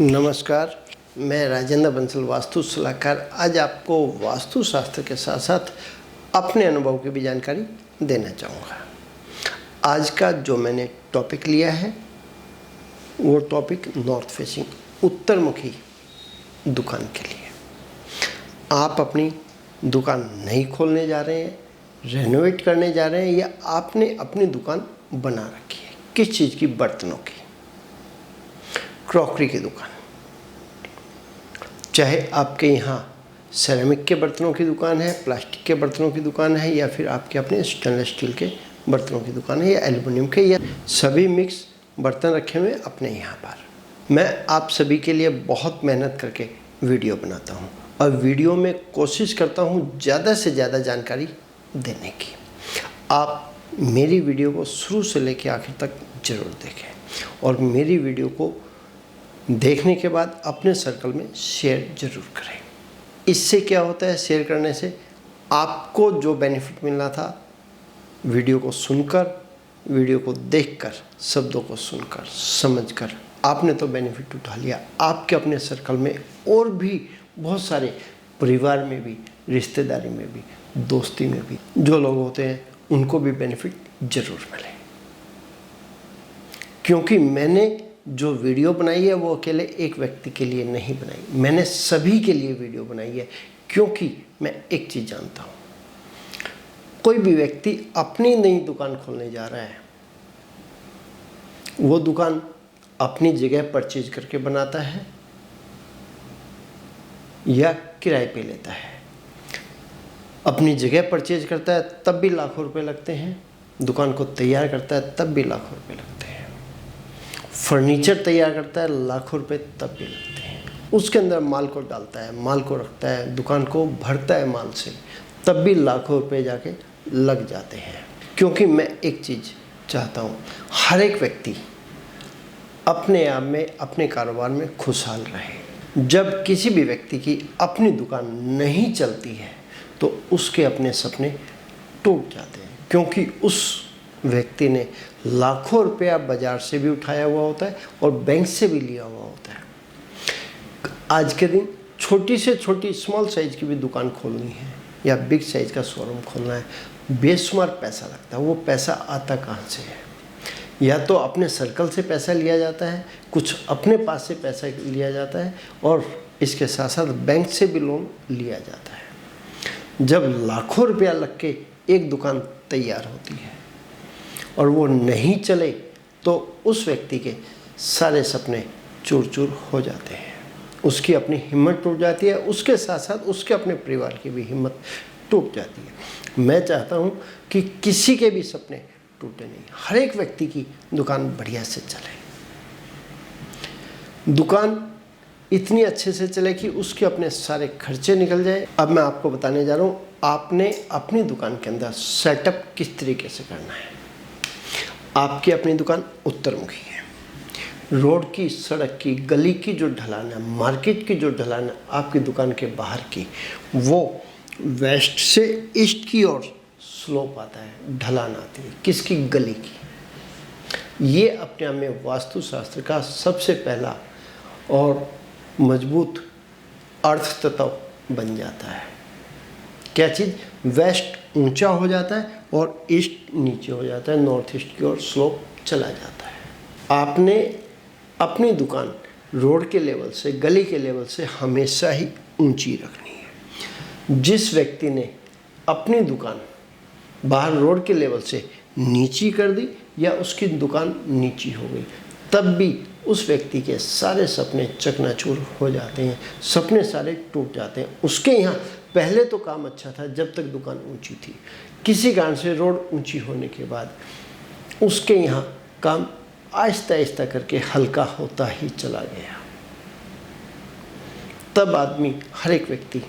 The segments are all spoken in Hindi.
नमस्कार, मैं राजेंद्र बंसल वास्तु सलाहकार आज आपको वास्तु शास्त्र के साथ साथ अपने अनुभव की भी जानकारी देना चाहूँगा। आज का जो मैंने टॉपिक लिया है वो टॉपिक नॉर्थ फेसिंग उत्तरमुखी दुकान के लिए। आप अपनी दुकान नहीं खोलने जा रहे हैं, रेनोवेट करने जा रहे हैं या आपने अपनी दुकान बना रखी है, किस चीज़ की? बर्तनों की, क्रॉकरी की दुकान। चाहे आपके यहाँ सेरेमिक के बर्तनों की दुकान है, प्लास्टिक के बर्तनों की दुकान है, या फिर आपके अपने स्टेनलेस स्टील के बर्तनों की दुकान है, या एल्युमिनियम के, या सभी मिक्स बर्तन रखे हुए अपने यहाँ पर। मैं आप सभी के लिए बहुत मेहनत करके वीडियो बनाता हूँ और वीडियो में कोशिश करता हूँ ज़्यादा से ज़्यादा जानकारी देने की। आप मेरी वीडियो को शुरू से लेकर आखिर तक ज़रूर देखें और मेरी वीडियो को देखने के बाद अपने सर्कल में शेयर ज़रूर करें। इससे क्या होता है, शेयर करने से आपको जो बेनिफिट मिलना था, वीडियो को सुनकर, वीडियो को देखकर, शब्दों को सुनकर, समझकर आपने तो बेनिफिट उठा लिया। आपके अपने सर्कल में और भी बहुत सारे, परिवार में भी, रिश्तेदारी में भी, दोस्ती में भी जो लोग होते हैं उनको भी बेनिफिट ज़रूर मिले। क्योंकि मैंने जो वीडियो बनाई है वो अकेले एक व्यक्ति के लिए नहीं बनाई, मैंने सभी के लिए वीडियो बनाई है। क्योंकि मैं एक चीज़ जानता हूँ, कोई भी व्यक्ति अपनी नई दुकान खोलने जा रहा है, वो दुकान अपनी जगह परचेज करके बनाता है या किराए पे लेता है। अपनी जगह परचेज करता है तब भी लाखों रुपए लगते हैं, दुकान को तैयार करता है तब भी लाखों रुपए लगते हैं, फर्नीचर तैयार करता है लाखों रुपए तब भी लगते हैं, उसके अंदर माल को डालता है, माल को रखता है, दुकान को भरता है माल से, तब भी लाखों रुपए जाके लग जाते हैं। क्योंकि मैं एक चीज़ चाहता हूँ, हर एक व्यक्ति अपने आप में, अपने कारोबार में खुशहाल रहे। जब किसी भी व्यक्ति की अपनी दुकान नहीं चलती है तो उसके अपने सपने टूट जाते हैं, क्योंकि उस व्यक्ति ने लाखों रुपया बाजार से भी उठाया हुआ होता है और बैंक से भी लिया हुआ होता है। आज के दिन छोटी से छोटी स्मॉल साइज की भी दुकान खोलनी है या बिग साइज का शोरूम खोलना है, बेशुमार पैसा लगता है। वो पैसा आता कहाँ से है? या तो अपने सर्कल से पैसा लिया जाता है, कुछ अपने पास से पैसा लिया जाता है, और इसके साथ साथ बैंक से भी लोन लिया जाता है। जब लाखों रुपया लग के एक दुकान तैयार होती है और वो नहीं चले तो उस व्यक्ति के सारे सपने चूर चूर हो जाते हैं, उसकी अपनी हिम्मत टूट जाती है, उसके साथ साथ उसके अपने परिवार की भी हिम्मत टूट जाती है। मैं चाहता हूँ कि किसी के भी सपने टूटे नहीं, हर एक व्यक्ति की दुकान बढ़िया से चले, दुकान इतनी अच्छे से चले कि उसके अपने सारे खर्चे निकल जाए। अब मैं आपको बताने जा रहा हूँ आपने अपनी दुकान के अंदर सेटअप किस तरीके से करना है। आपकी अपनी दुकान उत्तरमुखी है, रोड की, सड़क की, गली की जो ढलान है, मार्केट की जो ढलान है आपकी दुकान के बाहर की, वो वेस्ट से ईस्ट की ओर स्लोप आता है, ढलान आती है। किसकी? गली की। ये अपने आप में वास्तुशास्त्र का सबसे पहला और मजबूत अर्थ तत्व बन जाता है। क्या चीज़? वेस्ट ऊंचा हो जाता है और ईस्ट नीचे हो जाता है, नॉर्थ ईस्ट की ओर स्लोप चला जाता है। आपने अपनी दुकान रोड के लेवल से, गली के लेवल से हमेशा ही ऊंची रखनी है। जिस व्यक्ति ने अपनी दुकान बाहर रोड के लेवल से नीची कर दी या उसकी दुकान नीची हो गई, तब भी उस व्यक्ति के सारे सपने चकनाचूर हो जाते हैं, सपने सारे टूट जाते हैं। उसके यहाँ पहले तो काम अच्छा था जब तक दुकान ऊंची थी, किसी कारण से रोड ऊंची होने के बाद उसके यहाँ काम आहिस्ता आहिस्ता करके हल्का होता ही चला गया। तब आदमी, हर एक व्यक्ति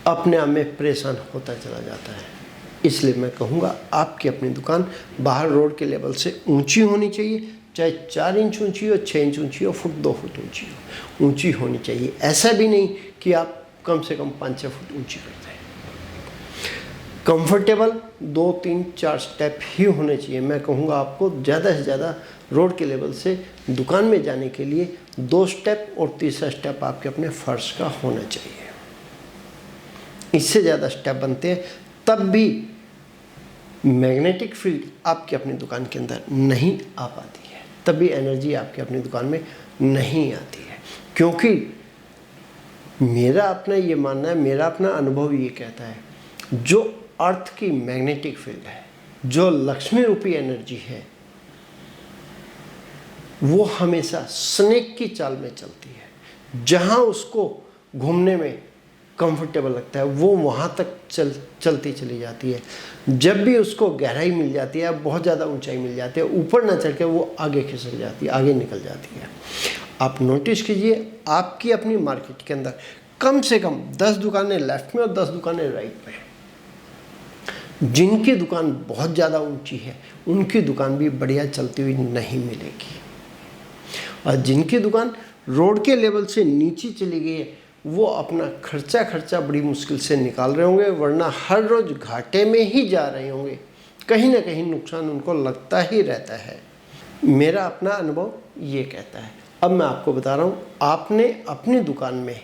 अपने आप में परेशान होता चला जाता है। इसलिए मैं कहूँगा आपकी अपनी दुकान बाहर रोड के लेवल से ऊंची होनी चाहिए, चाहे 4 इंच ऊंची हो, 6 इंच ऊंची हो, फुट 2 फुट ऊंची हो, ऊंची होनी चाहिए। ऐसा भी नहीं कि आप कम से कम 5-6 फुट ऊंची करते हैं। कंफर्टेबल 2, 3, 4 स्टेप ही होने चाहिए। मैं कहूँगा आपको ज़्यादा से ज़्यादा रोड के लेवल से दुकान में जाने के लिए 2 स्टेप और तीसरा स्टेप आपके अपने फर्श का होना चाहिए। इससे ज़्यादा स्टेप बनते हैं तब भी मैग्नेटिक फील्ड आपकी अपनी दुकान के अंदर नहीं आ पाती है, तभी एनर्जी आपकी अपनी दुकान में नहीं आती है। क्योंकि मेरा अपना ये मानना है, मेरा अपना अनुभव ये कहता है, जो अर्थ की मैग्नेटिक फील्ड है, जो लक्ष्मी रूपी एनर्जी है, वो हमेशा स्नेक की चाल में चलती है। जहाँ उसको घूमने में कंफर्टेबल लगता है वो वहाँ तक चलती चली जाती है। जब भी उसको गहराई मिल जाती है, बहुत ज़्यादा ऊंचाई मिल जाती है, ऊपर ना चढ़ के वो आगे खिसक जाती है, आगे निकल जाती है। आप नोटिस कीजिए, आपकी अपनी मार्केट के अंदर कम से कम 10 दुकानें लेफ्ट में और 10 दुकानें राइट में हैं। जिनकी दुकान बहुत ज़्यादा ऊंची है उनकी दुकान भी बढ़िया चलती हुई नहीं मिलेगी, और जिनकी दुकान रोड के लेवल से नीचे चली गई है वो अपना खर्चा बड़ी मुश्किल से निकाल रहे होंगे, वरना हर रोज़ घाटे में ही जा रहे होंगे। कहीं ना कहीं नुकसान उनको लगता ही रहता है। मेरा अपना अनुभव ये कहता है। अब मैं आपको बता रहा हूँ, आपने अपनी दुकान में,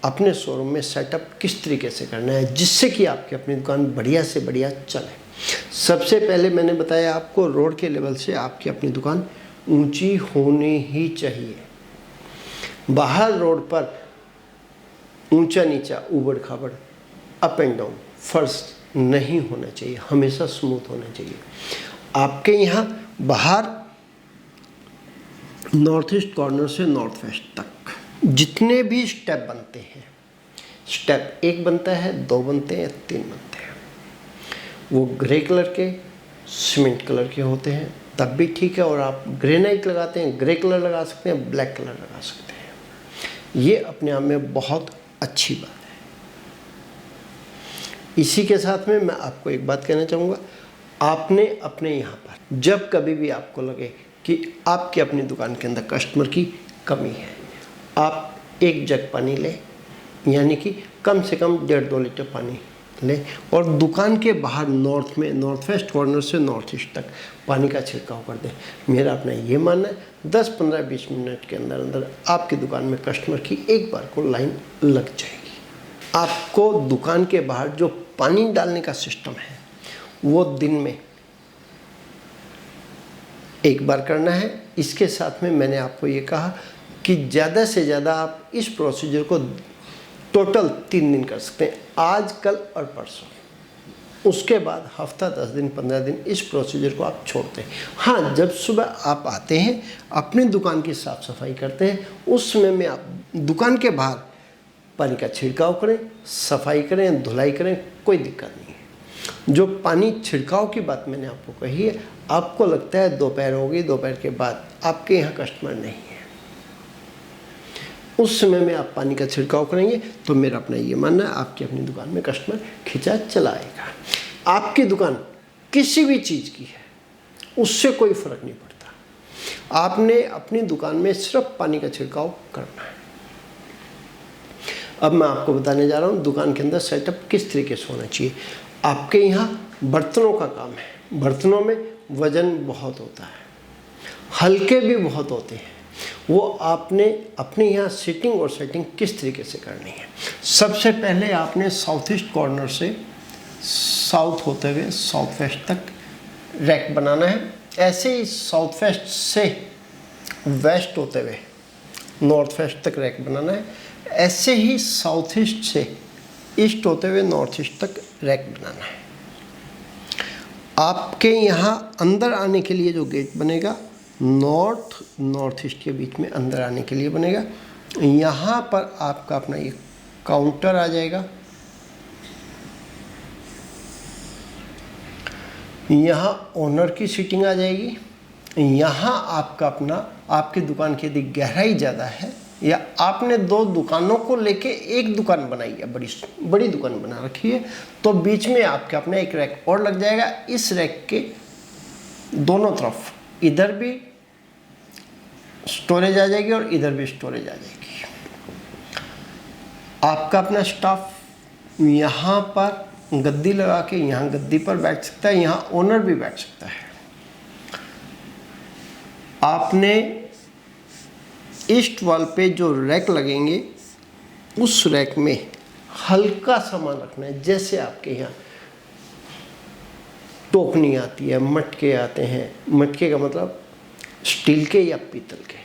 अपने शोरूम में सेटअप किस तरीके से करना है जिससे कि आपकी अपनी दुकान बढ़िया से बढ़िया चले। सबसे पहले मैंने बताया आपको, रोड के लेवल से आपकी अपनी दुकान ऊंची होनी ही चाहिए। बाहर रोड पर ऊंचा नीचा, ऊबड़ खाबड़, अप एंड डाउन फर्श नहीं होना चाहिए, हमेशा स्मूथ होना चाहिए। आपके यहाँ बाहर नॉर्थ ईस्ट कॉर्नर से नॉर्थ वेस्ट तक जितने भी स्टेप बनते हैं, स्टेप 1 बनता है, 2 बनते हैं, 3 बनते हैं, वो ग्रे कलर के, सीमेंट कलर के होते हैं, तब भी ठीक है। और आप ग्रेनाइट लगाते हैं, ग्रे कलर लगा सकते हैं, ब्लैक कलर लगा सकते हैं। ये अपने आप में बहुत अच्छी बात है। इसी के साथ में मैं आपको एक बात कहना चाहूँगा, आपने अपने यहाँ पर जब कभी भी आपको लगे कि आपकी अपनी दुकान के अंदर कस्टमर की कमी है, आप 1 जग पानी लें, यानी कि कम से कम 1.5-2 लीटर पानी लें, और दुकान के बाहर नॉर्थ में, नॉर्थ वेस्ट कॉर्नर से नॉर्थ ईस्ट तक पानी का छिड़काव कर दें। मेरा अपना ये मानना है 10, 15, 20 मिनट के अंदर अंदर आपकी दुकान में कस्टमर की एक बार को लाइन लग जाएगी। आपको दुकान के बाहर जो पानी डालने का सिस्टम है वो दिन में 1 बार करना है। इसके साथ में मैंने आपको ये कहा कि ज़्यादा से ज़्यादा आप इस प्रोसीजर को टोटल 3 दिन कर सकते हैं, आज, कल और परसों। उसके बाद हफ्ता, 10 दिन, 15 दिन इस प्रोसीजर को आप छोड़ते हैं। हाँ, जब सुबह आप आते हैं, अपनी दुकान की साफ़ सफाई करते हैं, उस समय में आप दुकान के बाहर पानी का छिड़काव करें, सफाई करें, धुलाई करें, कोई दिक्कत नहीं है। जो पानी छिड़काव की बात मैंने आपको कही है, आपको लगता है दोपहर होगी, दोपहर के बाद आपके यहाँ कस्टमर नहीं है, उस समय में आप पानी का छिड़काव करेंगे तो मेरा अपना ये मानना है आपकी अपनी दुकान में कस्टमर खिंचा चला आएगा। आपकी दुकान किसी भी चीज़ की है उससे कोई फ़र्क नहीं पड़ता, आपने अपनी दुकान में सिर्फ पानी का छिड़काव करना है। अब मैं आपको बताने जा रहा हूँ दुकान के अंदर सेटअप किस तरीके से होना चाहिए। आपके यहाँ बर्तनों का काम है, बर्तनों में वज़न बहुत होता है, हल्के भी बहुत होते हैं, वो आपने अपने यहाँ सीटिंग और सेटिंग किस तरीके से करनी है। सबसे पहले आपने साउथ ईस्ट कॉर्नर से साउथ होते हुए साउथ वेस्ट तक रैक बनाना है। ऐसे ही साउथ वेस्ट से वेस्ट होते हुए नॉर्थ वेस्ट तक रैक बनाना है। ऐसे ही साउथ ईस्ट से ईस्ट होते हुए नॉर्थ ईस्ट तक रैक बनाना है। आपके यहाँ अंदर आने के लिए जो गेट बनेगा नॉर्थ ईस्ट के बीच में अंदर आने के लिए बनेगा। यहाँ पर आपका अपना ये काउंटर आ जाएगा, यहाँ ओनर की सीटिंग आ जाएगी। यहाँ आपका अपना, आपकी दुकान की यदि गहराई ज़्यादा है या आपने 2 दुकानों को लेके एक दुकान बनाई है, बड़ी दुकान बना रखी है, तो बीच में आपका अपना एक रैक और लग जाएगा। इस रैक के दोनों तरफ इधर भी स्टोरेज आ जाएगी और इधर भी स्टोरेज आ जाएगी। आपका अपना स्टाफ यहाँ पर गद्दी लगा के यहाँ गद्दी पर बैठ सकता है, यहाँ ओनर भी बैठ सकता है। आपने ईस्ट वॉल पे जो रैक लगेंगे उस रैक में हल्का सामान रखना है। जैसे आपके यहाँ टोकनी आती है, मटके आते हैं, मटके का मतलब स्टील के या पीतल के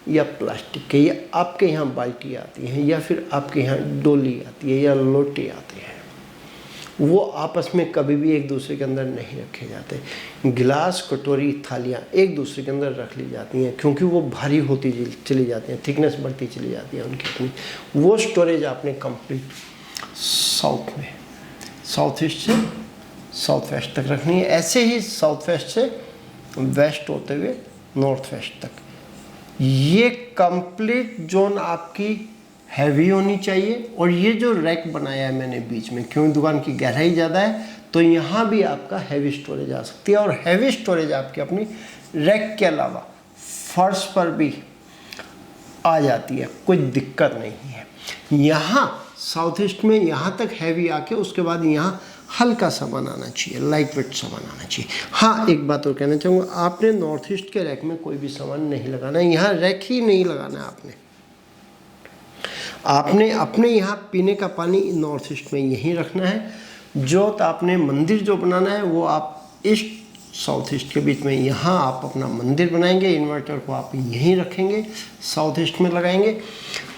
या प्लास्टिक के, या आपके यहाँ बाल्टी आती है या फिर आपके यहाँ डोली आती है या लोटे आते हैं, वो आपस में कभी भी एक दूसरे के अंदर नहीं रखे जाते। गिलास, कटोरी, थालियाँ एक दूसरे के अंदर रख ली जाती हैं क्योंकि वो भारी होती चली जाती हैं, थिकनेस बढ़ती चली जाती है उनकी अपनी। वो स्टोरेज आपने कंप्लीट साउथ में, साउथ ईस्ट से साउथ वेस्ट तक रखनी है। ऐसे ही साउथ वेस्ट से वेस्ट होते हुए नॉर्थ वेस्ट तक। ये कंप्लीट जोन आपकी हैवी होनी चाहिए। और ये जो रैक बनाया है मैंने बीच में, क्योंकि दुकान की गहराई ज़्यादा है तो यहाँ भी आपका हैवी स्टोरेज आ सकती है। और हैवी स्टोरेज आपकी अपनी रैक के अलावा फर्श पर भी आ जाती है, कोई दिक्कत नहीं है। यहाँ साउथ ईस्ट में यहाँ तक हैवी आके उसके बाद यहाँ हल्का सामान आना चाहिए, लाइट वेट सामान आना चाहिए। हाँ, एक बात और कहना चाहूँगा, आपने नॉर्थ ईस्ट के रैक में कोई भी सामान नहीं लगाना है, यहाँ रैक ही नहीं लगाना है। आपने अपने यहाँ पीने का पानी नॉर्थ ईस्ट में यहीं रखना है। जोत आपने मंदिर जो बनाना है वो आप ईस्ट साउथ ईस्ट के बीच में यहाँ आप अपना मंदिर बनाएंगे। इन्वर्टर को आप यहीं रखेंगे, साउथ ईस्ट में लगाएंगे।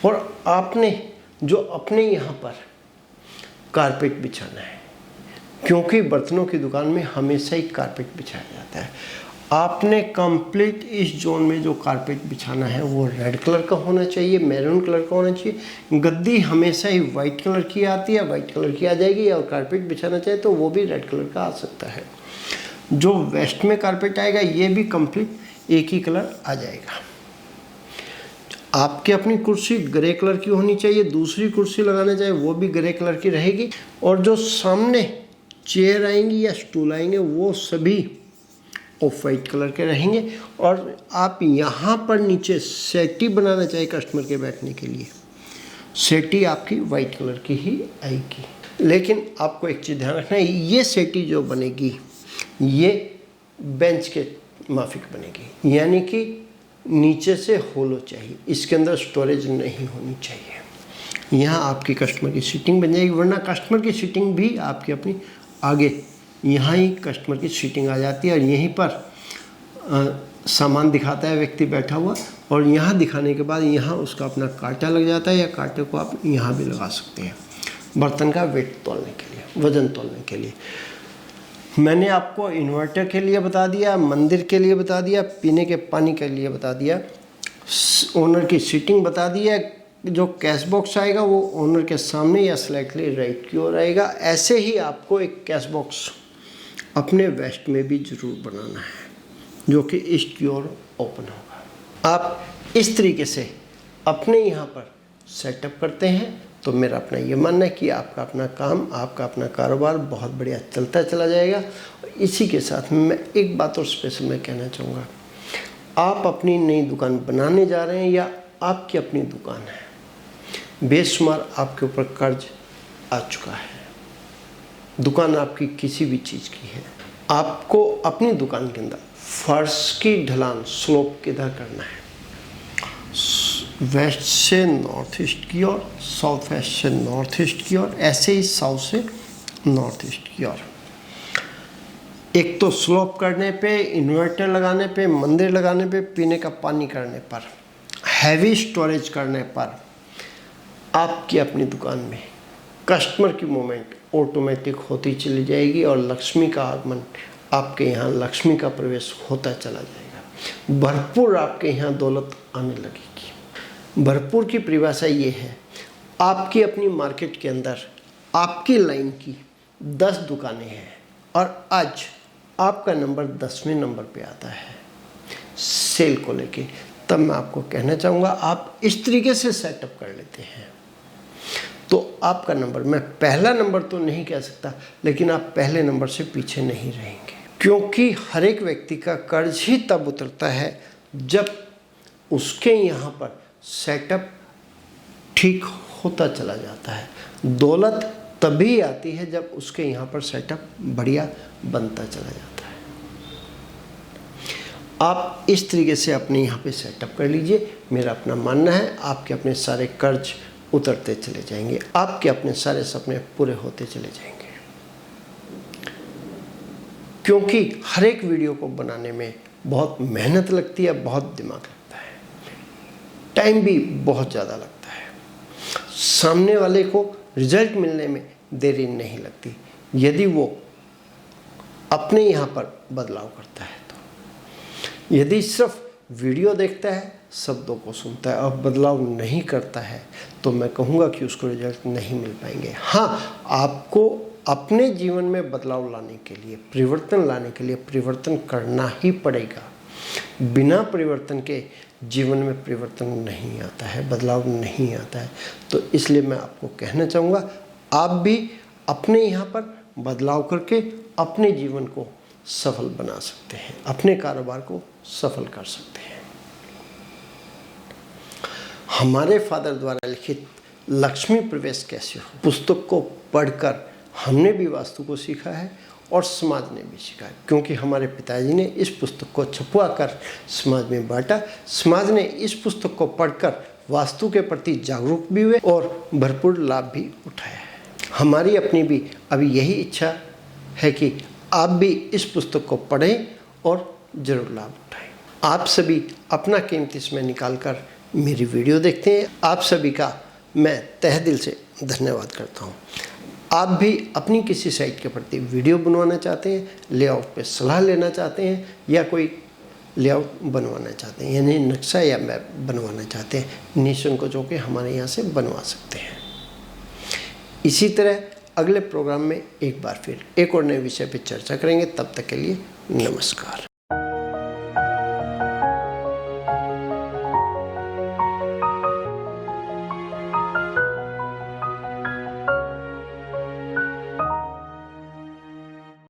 और आपने जो अपने यहाँ पर कारपेट बिछाना है, क्योंकि बर्तनों की दुकान में हमेशा ही कारपेट बिछाया जाता है, आपने कंप्लीट इस जोन में जो कारपेट बिछाना है वो रेड कलर का होना चाहिए, मैरून कलर का होना चाहिए। गद्दी हमेशा ही वाइट कलर की आती है, वाइट कलर की आ जाएगी। और कारपेट बिछाना चाहिए तो वो भी रेड कलर का आ सकता है। जो वेस्ट में कारपेट आएगा ये भी कंप्लीट एक ही कलर आ जाएगा। आपकी अपनी कुर्सी ग्रे कलर की होनी चाहिए, दूसरी कुर्सी लगाना चाहिए वो भी ग्रे कलर की रहेगी। और जो सामने चेयर आएंगी या स्टूल आएंगे वो सभी ऑफ वाइट कलर के रहेंगे। और आप यहाँ पर नीचे सेटी बनाना चाहिए कस्टमर के बैठने के लिए, सेटी आपकी वाइट कलर की ही आएगी। लेकिन आपको एक चीज़ ध्यान रखना है, ये सेटी जो बनेगी ये बेंच के माफिक बनेगी, यानी कि नीचे से होलो चाहिए, इसके अंदर स्टोरेज नहीं होनी चाहिए। यहाँ आपकी कस्टमर की सीटिंग बन जाएगी, वरना कस्टमर की सीटिंग भी आपकी अपनी आगे यहाँ ही कस्टमर की सीटिंग आ जाती है। और यहीं पर सामान दिखाता है व्यक्ति बैठा हुआ, और यहाँ दिखाने के बाद यहाँ उसका अपना कांटा लग जाता है, या कांटे को आप यहाँ भी लगा सकते हैं बर्तन का वेट तोलने के लिए, वज़न तोलने के लिए। मैंने आपको इन्वर्टर के लिए बता दिया, मंदिर के लिए बता दिया, पीने के पानी के लिए बता दिया, ओनर की सीटिंग बता दिया। जो कैश बॉक्स आएगा वो ओनर के सामने या स्लाइटली राइट की ओर आएगा। ऐसे ही आपको एक कैश बॉक्स अपने वेस्ट में भी ज़रूर बनाना है जो कि ईस्ट की ओर ओपन होगा। आप इस तरीके से अपने यहाँ पर सेटअप करते हैं तो मेरा अपना ये मानना है कि आपका अपना काम, आपका अपना कारोबार बहुत बढ़िया चलता चला जाएगा। इसी के साथ मैं एक बात और स्पेशल मैं कहना चाहूँगा, आप अपनी नई दुकान बनाने जा रहे हैं या आपकी अपनी दुकान है, बेशुमार आपके ऊपर कर्ज आ चुका है, दुकान आपकी किसी भी चीज़ की है, आपको अपनी दुकान के अंदर फर्श की ढलान स्लोप किधर करना है, वेस्ट से नॉर्थ ईस्ट की ओर, साउथ वेस्ट से नॉर्थ ईस्ट की ओर, ऐसे ही साउथ से नॉर्थ ईस्ट की ओर। एक तो स्लोप करने पे, इन्वर्टर लगाने पे, मंदिर लगाने पे, पीने का पानी करने पर, हैवी स्टोरेज करने पर आपकी अपनी दुकान में कस्टमर की मूवमेंट ऑटोमेटिक होती चली जाएगी और लक्ष्मी का आगमन, आपके यहाँ लक्ष्मी का प्रवेश होता चला जाएगा। भरपूर आपके यहाँ दौलत आने लगेगी। भरपूर की परिभाषा ये है, आपकी अपनी मार्केट के अंदर आपकी लाइन की 10 दुकानें हैं और आज आपका नंबर 10वें नंबर पे आता है सेल को लेके, तब मैं आपको कहना चाहूँगा आप इस तरीके से सेटअप कर लेते हैं तो आपका नंबर, मैं पहला नंबर तो नहीं कह सकता, लेकिन आप पहले नंबर से पीछे नहीं रहेंगे। क्योंकि हर एक व्यक्ति का कर्ज ही तब उतरता है जब उसके यहाँ पर सेटअप ठीक होता चला जाता है। दौलत तभी आती है जब उसके यहाँ पर सेटअप बढ़िया बनता चला जाता है। आप इस तरीके से अपने यहाँ पे सेटअप कर लीजिए। मेरा अपना मानना है आपके अपने सारे कर्ज उतरते चले जाएंगे, आपके अपने सारे सपने पूरे होते चले जाएंगे। क्योंकि हर एक वीडियो को बनाने में बहुत मेहनत लगती है, बहुत दिमाग लगता है, टाइम भी बहुत ज़्यादा लगता है। सामने वाले को रिजल्ट मिलने में देरी नहीं लगती यदि वो अपने यहाँ पर बदलाव करता है। तो यदि सिर्फ वीडियो देखता है, शब्दों को सुनता है और बदलाव नहीं करता है, तो मैं कहूँगा कि उसको रिजल्ट नहीं मिल पाएंगे। हाँ, आपको अपने जीवन में बदलाव लाने के लिए, परिवर्तन लाने के लिए परिवर्तन करना ही पड़ेगा। बिना परिवर्तन के जीवन में परिवर्तन नहीं आता है, बदलाव नहीं आता है। तो इसलिए मैं आपको कहना चाहूँगा, आप भी अपने यहाँ पर बदलाव करके अपने जीवन को सफल बना सकते हैं, अपने कारोबार को सफल कर सकते हैं। हमारे फादर द्वारा लिखित लक्ष्मी प्रवेश कैसे हो पुस्तक को पढ़कर हमने भी वास्तु को सीखा है और समाज ने भी सीखा है। क्योंकि हमारे पिताजी ने इस पुस्तक को छपवा कर समाज में बांटा, समाज ने इस पुस्तक को पढ़कर वास्तु के प्रति जागरूक भी हुए और भरपूर लाभ भी उठाया है। हमारी अपनी भी अभी यही इच्छा है कि आप भी इस पुस्तक को पढ़ें और ज़रूर लाभ उठाएं। आप सभी अपना कीमती समय निकालकर मेरी वीडियो देखते हैं। आप सभी का मैं तहे दिल से धन्यवाद करता हूँ। आप भी अपनी किसी साइट के प्रति वीडियो बनवाना चाहते हैं, लेआउट पे सलाह लेना चाहते हैं या कोई लेआउट बनवाना चाहते हैं, यानी नक्शा या मैप बनवाना चाहते हैं, निःसंकोच होकर हमारे यहाँ से बनवा सकते हैं। इसी तरह अगले प्रोग्राम में एक बार फिर एक और नए विषय पर चर्चा करेंगे। तब तक के लिए नमस्कार।